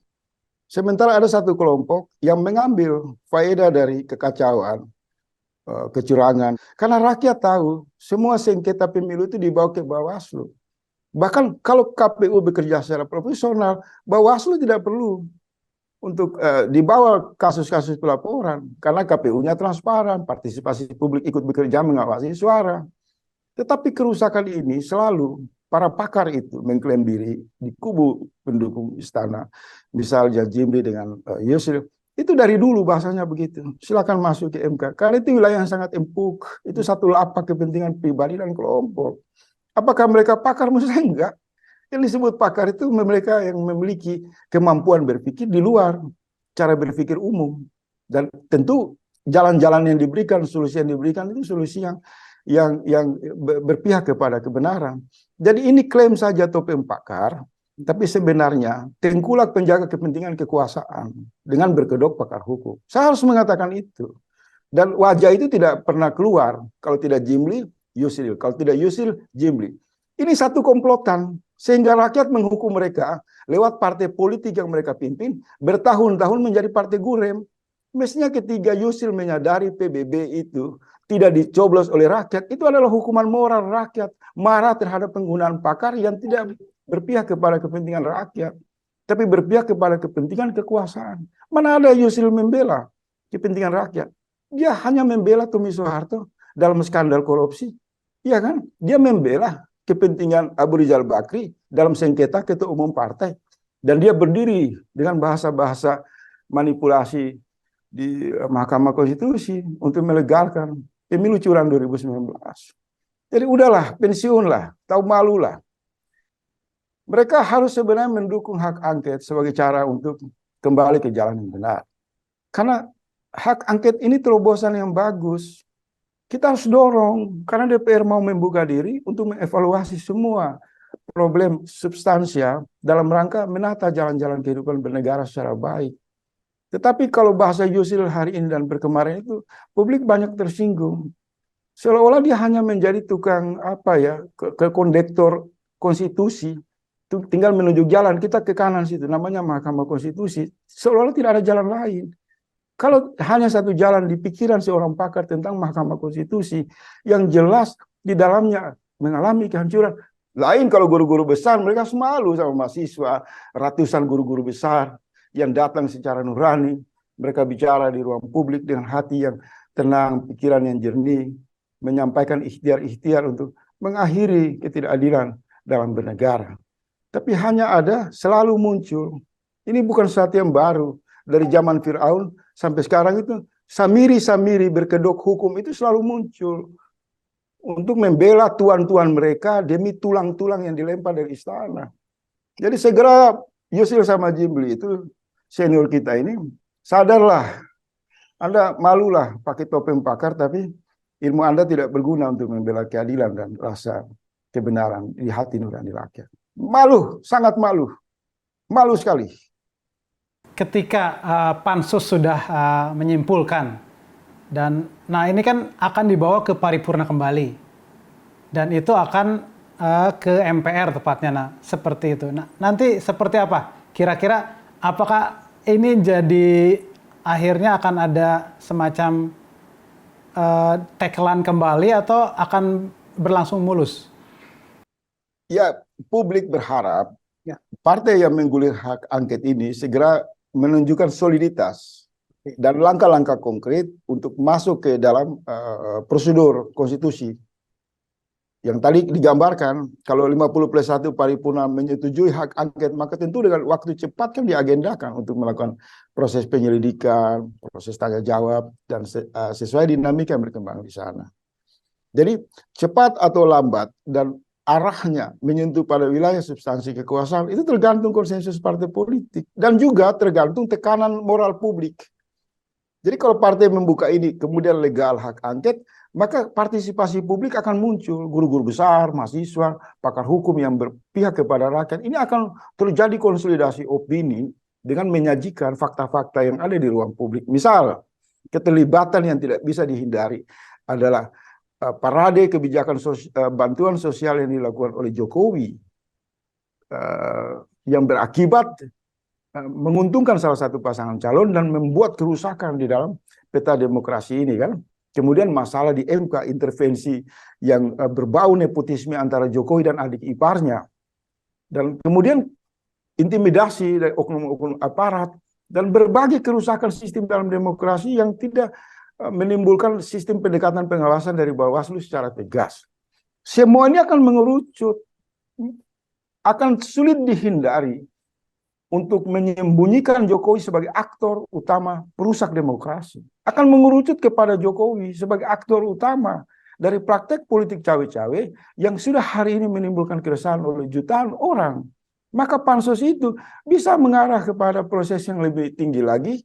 Sementara ada satu kelompok yang mengambil faedah dari kekacauan, kecurangan. Karena rakyat tahu semua sengketa pemilu itu dibawa ke Bawaslu. Bahkan kalau KPU bekerja secara profesional, Bawaslu tidak perlu untuk dibawa kasus-kasus pelaporan. Karena KPU-nya transparan, partisipasi publik ikut bekerja mengawasi suara. Tetapi kerusakan ini selalu para pakar itu mengklaim diri di kubu pendukung istana, misalnya Jimli dengan Yusril, itu dari dulu bahasanya begitu. Silakan masuk ke MK. Karena itu wilayah yang sangat empuk. Itu satu lapak kepentingan pribadi dan kelompok. Apakah mereka pakar? Menurut saya enggak. Yang disebut pakar itu mereka yang memiliki kemampuan berpikir di luar cara berpikir umum. Dan tentu jalan-jalan yang diberikan, solusi yang diberikan itu solusi yang berpihak kepada kebenaran. Jadi ini klaim saja topeng pakar, tapi sebenarnya tengkulak penjaga kepentingan kekuasaan dengan berkedok pakar hukum. Saya harus mengatakan itu. Dan wajah itu tidak pernah keluar kalau tidak Jimli, Yusril. Kalau tidak Yusril, Jimli. Ini satu komplotan sehingga rakyat menghukum mereka lewat partai politik yang mereka pimpin bertahun-tahun menjadi partai gurem. Mestinya ketika Yusril menyadari PBB itu tidak dicoblos oleh rakyat, itu adalah hukuman moral rakyat. Marah terhadap penggunaan pakar yang tidak berpihak kepada kepentingan rakyat, tapi berpihak kepada kepentingan kekuasaan. Mana ada Yusril membela kepentingan rakyat? Dia hanya membela Tommy Soeharto dalam skandal korupsi. Iya kan? Dia membela kepentingan Abu Rizal Bakri dalam sengketa ketua umum partai. Dan dia berdiri dengan bahasa-bahasa manipulasi di Mahkamah Konstitusi untuk melegalkan pemilu curang 2019. Jadi udahlah, pensiunlah, tahu malulah. Mereka harus sebenarnya mendukung hak angket sebagai cara untuk kembali ke jalan yang benar. Karena hak angket ini terobosan yang bagus. Kita harus dorong, karena DPR mau membuka diri untuk mengevaluasi semua problem substansial dalam rangka menata jalan-jalan kehidupan bernegara secara baik. Tetapi kalau bahasa Yusril hari ini dan berkemarin itu, publik banyak tersinggung. Seolah-olah dia hanya menjadi tukang kondektor konstitusi, tinggal menunjuk jalan, kita ke kanan situ, namanya Mahkamah Konstitusi. Seolah-olah tidak ada jalan lain. Kalau hanya satu jalan di pikiran seorang pakar tentang Mahkamah Konstitusi, yang jelas di dalamnya mengalami kehancuran. Lain kalau guru-guru besar, mereka semalu sama mahasiswa, ratusan guru-guru besar yang datang secara nurani, mereka bicara di ruang publik dengan hati yang tenang, pikiran yang jernih. menyampaikan ikhtiar-ikhtiar untuk mengakhiri ketidakadilan dalam bernegara. Tapi hanya ada selalu muncul. Ini bukan sesuatu yang baru. Dari zaman Fir'aun sampai sekarang itu samiri-samiri berkedok hukum itu selalu muncul untuk membela tuan-tuan mereka demi tulang-tulang yang dilempar dari istana. Jadi segera Yusril sama Jimli itu senior kita ini sadarlah, Anda malulah pakai topeng pakar tapi ilmu Anda tidak berguna untuk membela keadilan dan rasa kebenaran di hati nurani rakyat. Malu, sangat malu. Malu sekali. Ketika pansus sudah menyimpulkan, dan nah ini kan akan dibawa ke paripurna kembali, dan itu akan ke MPR tepatnya, nah seperti itu. Nah nanti seperti apa? Kira-kira apakah ini jadi akhirnya akan ada semacam tekelan kembali atau akan berlangsung mulus? Ya, publik berharap partai yang menggulir hak angket ini segera menunjukkan soliditas dan langkah-langkah konkret untuk masuk ke dalam prosedur konstitusi. Yang tadi digambarkan, kalau 50+1 paripurna menyetujui hak angket, maka tentu dengan waktu cepat kan diagendakan untuk melakukan proses penyelidikan, proses tanya jawab, dan sesuai dinamika yang berkembang di sana. Jadi cepat atau lambat dan arahnya menyentuh pada wilayah substansi kekuasaan itu tergantung konsensus partai politik dan juga tergantung tekanan moral publik. Jadi kalau partai membuka ini kemudian legal hak angket, maka partisipasi publik akan muncul, guru-guru besar, mahasiswa, pakar hukum yang berpihak kepada rakyat. Ini akan terjadi konsolidasi opini dengan menyajikan fakta-fakta yang ada di ruang publik. Misal, keterlibatan yang tidak bisa dihindari adalah parade kebijakan bantuan sosial yang dilakukan oleh Jokowi yang berakibat menguntungkan salah satu pasangan calon dan membuat kerusakan di dalam peta demokrasi ini kan. Kemudian masalah di MK, intervensi yang berbau nepotisme antara Jokowi dan adik iparnya. Dan kemudian intimidasi dari oknum-oknum aparat dan berbagai kerusakan sistem dalam demokrasi yang tidak menimbulkan sistem pendekatan pengawasan dari Bawaslu secara tegas. Semua ini akan mengerucut, akan sulit dihindari untuk menyembunyikan Jokowi sebagai aktor utama perusak demokrasi. Akan mengerucut kepada Jokowi sebagai aktor utama dari praktek politik cawe-cawe yang sudah hari ini menimbulkan keresahan oleh jutaan orang. Maka pansus itu bisa mengarah kepada proses yang lebih tinggi lagi,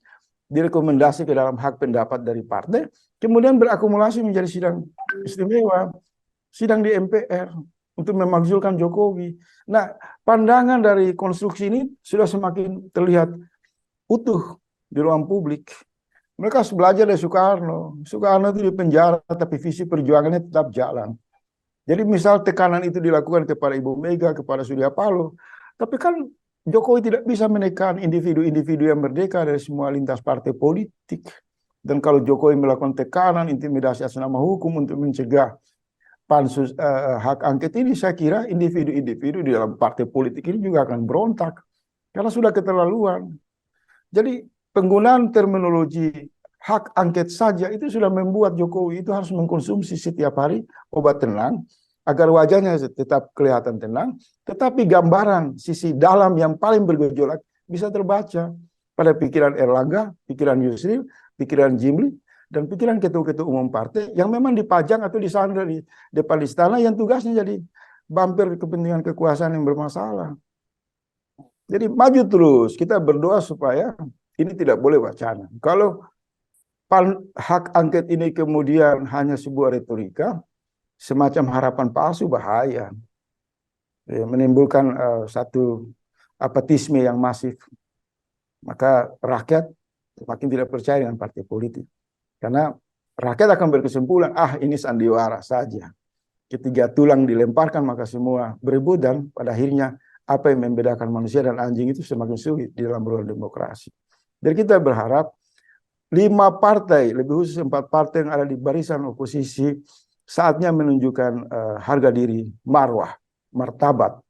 direkomendasi ke dalam hak pendapat dari partai, kemudian berakumulasi menjadi sidang istimewa, sidang di MPR untuk memakzulkan Jokowi. Nah, pandangan dari konstruksi ini sudah semakin terlihat utuh di ruang publik. Mereka harus belajar dari Soekarno. Soekarno itu di penjara, tapi visi perjuangannya tetap jalan. Jadi misal tekanan itu dilakukan kepada Ibu Mega, kepada Surya Paloh, tapi kan Jokowi tidak bisa menekan individu-individu yang merdeka dari semua lintas partai politik. Dan kalau Jokowi melakukan tekanan, intimidasi atas nama hukum untuk mencegah pansus hak angket ini, saya kira individu-individu di dalam partai politik ini juga akan berontak. Karena sudah keterlaluan. Jadi penggunaan terminologi hak angket saja itu sudah membuat Jokowi itu harus mengkonsumsi setiap hari obat tenang, agar wajahnya tetap kelihatan tenang, tetapi gambaran sisi dalam yang paling bergejolak bisa terbaca pada pikiran Erlangga, pikiran Yusril, pikiran Jimli, dan pikiran ketua-ketua umum partai yang memang dipajang atau disandra di depan istana yang tugasnya jadi bumper kepentingan kekuasaan yang bermasalah. Jadi maju terus, kita berdoa supaya ini tidak boleh wacana. Kalau hak angket ini kemudian hanya sebuah retorika, semacam harapan palsu, bahaya. Ya, menimbulkan satu apatisme yang masif. Maka rakyat semakin tidak percaya dengan partai politik. Karena rakyat akan berkesimpulan, ini sandiwara saja. Ketika tulang dilemparkan, maka semua berebut dan pada akhirnya apa yang membedakan manusia dan anjing itu semakin sulit di dalam ruang demokrasi. Dan kita berharap 5 partai, lebih khusus 4 partai yang ada di barisan oposisi, saatnya menunjukkan harga diri, marwah, martabat,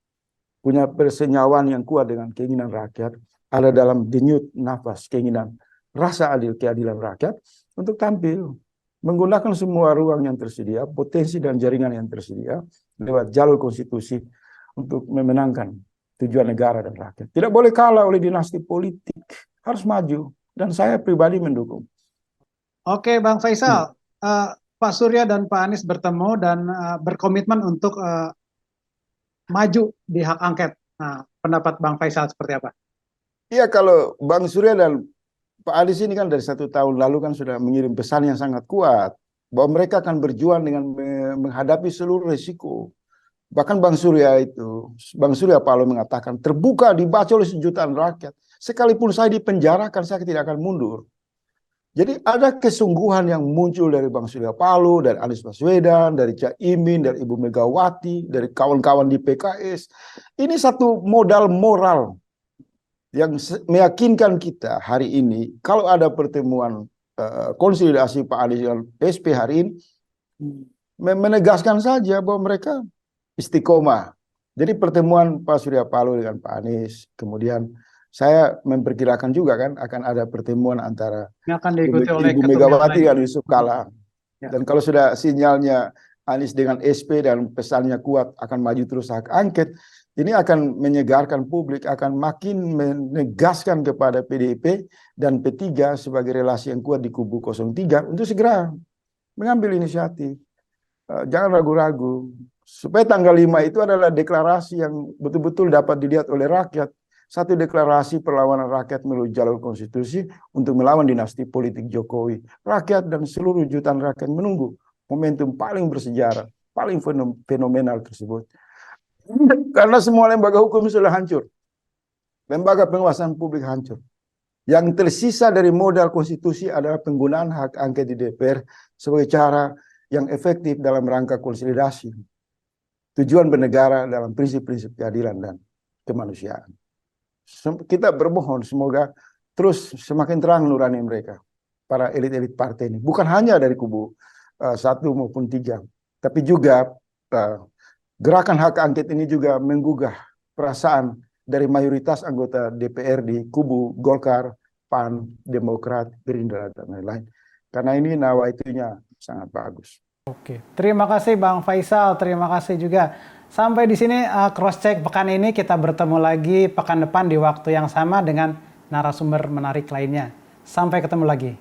punya persenyawaan yang kuat dengan keinginan rakyat, ada dalam denyut nafas keinginan rasa adil keadilan rakyat untuk tampil menggunakan semua ruang yang tersedia, potensi dan jaringan yang tersedia lewat jalur konstitusi untuk memenangkan tujuan negara dan rakyat. Tidak boleh kalah oleh dinasti politik, harus maju. Dan saya pribadi mendukung. Oke, Bang Faisal, Pak Surya dan Pak Anies bertemu dan berkomitmen untuk maju di hak angket. Nah, pendapat Bang Faisal seperti apa? Iya, kalau Bang Surya dan Pak Anies ini kan dari 1 tahun lalu kan sudah mengirim pesan yang sangat kuat bahwa mereka akan berjuang dengan menghadapi seluruh risiko. Bahkan Bang Surya Paloh mengatakan terbuka dibaca oleh sejutaan rakyat. Sekalipun saya dipenjarakan, saya tidak akan mundur. Jadi ada kesungguhan yang muncul dari Bang Surya Paloh, dari Anies Baswedan, dari Cak Imin, dari Ibu Megawati, dari kawan-kawan di PKS. Ini satu modal moral yang meyakinkan kita hari ini, kalau ada pertemuan konsolidasi Pak Anies dengan SP hari ini, menegaskan saja bahwa mereka istiqomah. Jadi pertemuan Pak Surya Paloh dengan Pak Anies, kemudian saya memperkirakan juga kan akan ada pertemuan antara Ini akan diikuti oleh Ibu ketum yang Megawati lain. dan Yusuf Kala. Ya. Dan kalau sudah sinyalnya Anies dengan SP dan pesannya kuat akan maju terus hak angket, ini akan menyegarkan publik, akan makin menegaskan kepada PDIP dan P3 sebagai relasi yang kuat di kubu 03 untuk segera mengambil inisiatif. Jangan ragu-ragu. Supaya tanggal 5 itu adalah deklarasi yang betul-betul dapat dilihat oleh rakyat. Satu deklarasi perlawanan rakyat melalui jalur konstitusi untuk melawan dinasti politik Jokowi. Rakyat dan seluruh jutaan rakyat menunggu momentum paling bersejarah, paling fenomenal tersebut. Karena semua lembaga hukum sudah hancur. Lembaga pengawasan publik hancur. Yang tersisa dari modal konstitusi adalah penggunaan hak angket di DPR sebagai cara yang efektif dalam rangka konsolidasi tujuan bernegara dalam prinsip-prinsip keadilan dan kemanusiaan. Kita bermohon semoga terus semakin terang nurani mereka, para elit-elit partai ini. Bukan hanya dari kubu 1 maupun 3, tapi juga gerakan hak angket ini juga menggugah perasaan dari mayoritas anggota DPR di kubu Golkar, PAN, Demokrat, Gerindra, dan lain-lain. Karena ini nawaitunya sangat bagus. Oke, terima kasih Bang Faisal, terima kasih juga. Sampai di sini cross check pekan ini, kita bertemu lagi pekan depan di waktu yang sama dengan narasumber menarik lainnya. Sampai ketemu lagi.